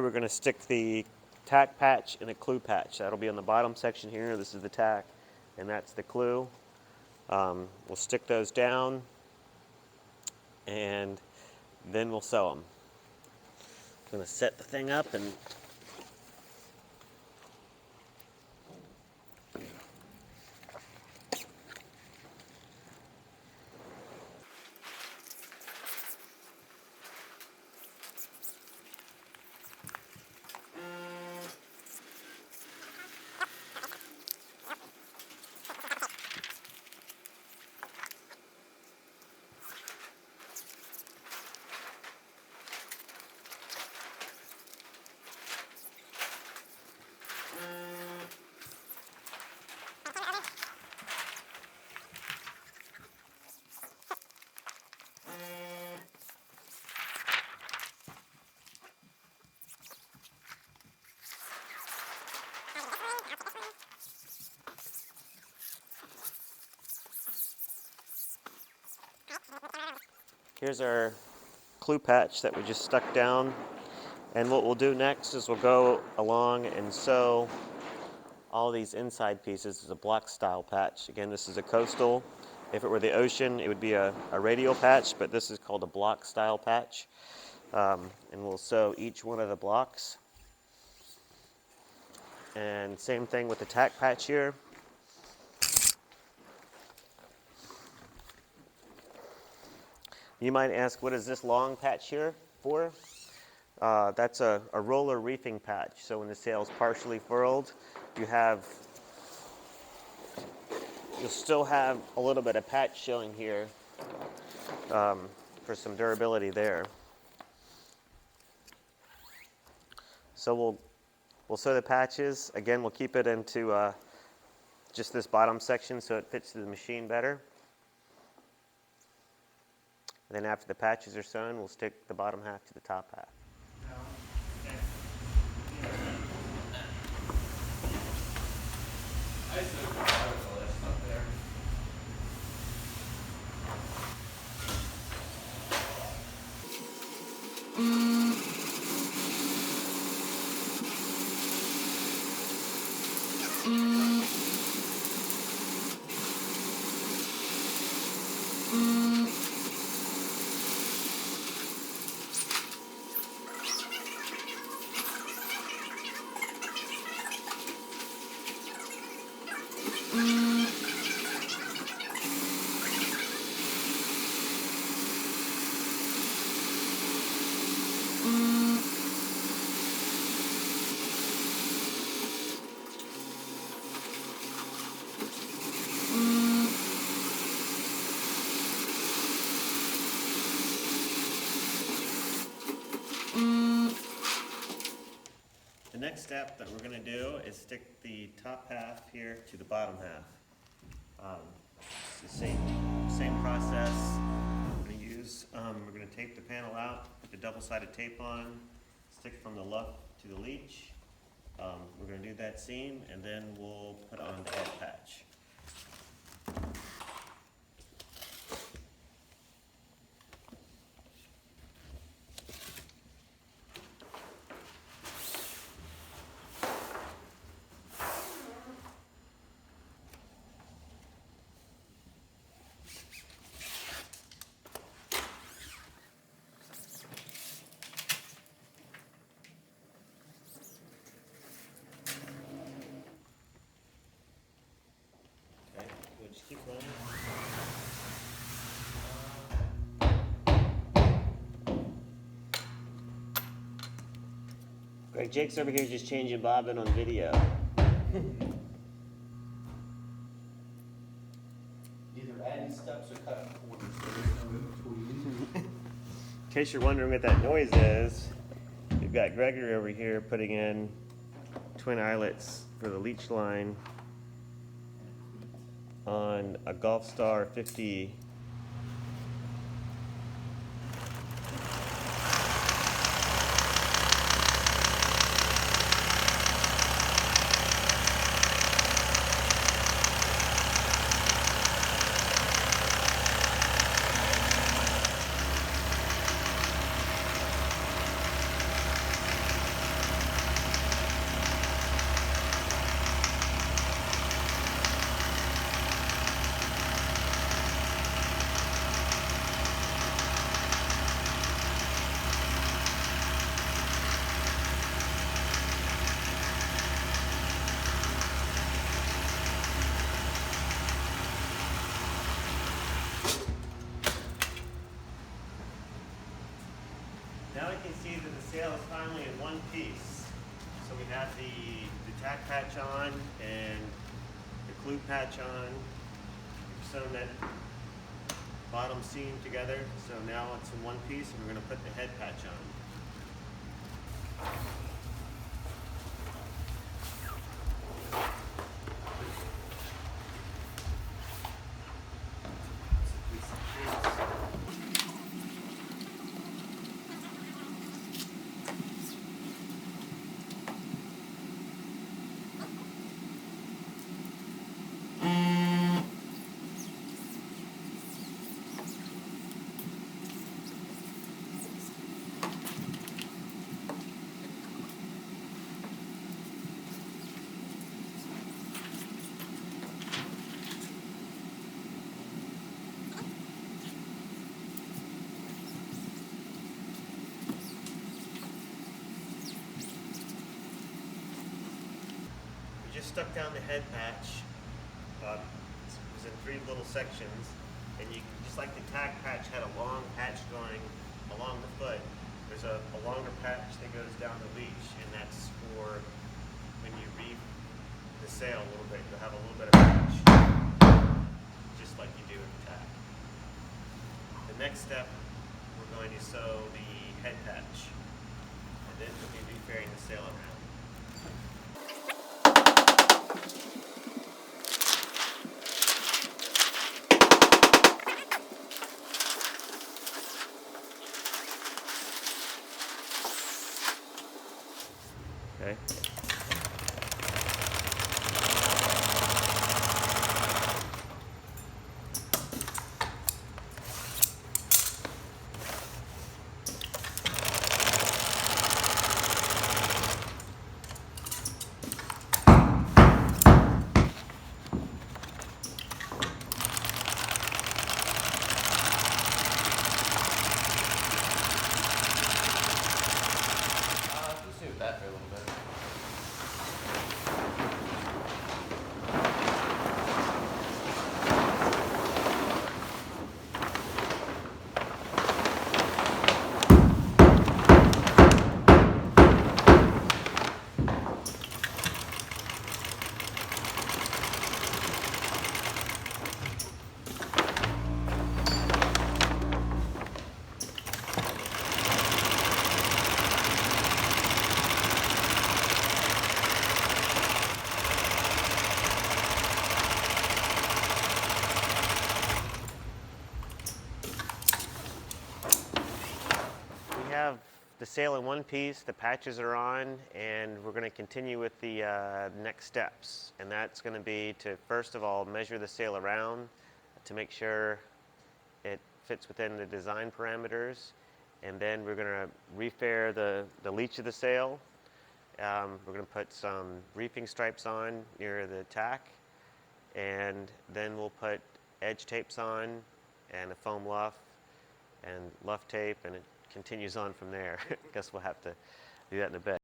now we're going to stick the tack patch and a clue patch. That'll be on the bottom section here. This is the tack, and that's the clue. We'll stick those down, and then we'll sew them. I'm going to set the thing up and here's our clue patch that we just stuck down. And what we'll do next is we'll go along and sew all these inside pieces. This is a block style patch. Again, this is a coastal. If it were the ocean, it would be a radial patch, but this is called a block style patch. And we'll sew each one of the blocks. And same thing with the tack patch here. You might ask, what is this long patch here for? That's a roller reefing patch. So when the sail is partially furled, you'll still have a little bit of patch showing here for some durability there. So we'll sew the patches. Again, we'll keep it into just this bottom section so it fits the machine better. And then after the patches are sewn, we'll stick the bottom half to the top half. The next step that we're going to do is stick the top half here to the bottom half. It's the same process. We're going to tape the panel out, put the double-sided tape on, stick from the luff to the leech. We're going to do that seam, and then we'll put on the head patch. Just keep running. Greg, Jake's over here just changing bobbin on video. Either adding steps or cutting corners, so there's no in between. In case you're wondering what that noise is, we've got Gregory over here putting in twin eyelets for the leech line on a Gulf Star 50. sail is finally in one piece. So we have the tack patch on and the clue patch on. We've sewn that bottom seam together, so now it's in one piece, and we're going to put the head patch on. We just stuck down the head patch. It was in 3 little sections, and you just like the tack patch had a long patch going along the foot. There's a longer patch that goes down the leech, and that's for when you reef the sail a little bit. You'll have a little bit of patch, just like you do in the tack. The next step, we're going to sew the head patch, and then we'll be refairing the sail around. Okay. Just do that for a little bit. We have the sail in one piece, the patches are on, and we're going to continue with the next steps. And that's going to be to, first of all, measure the sail around to make sure it fits within the design parameters. And then we're going to refair the leech of the sail. We're going to put some reefing stripes on near the tack, and then we'll put edge tapes on and a foam luff and luff tape, and it continues on from there. Guess we'll have to do that in a bit.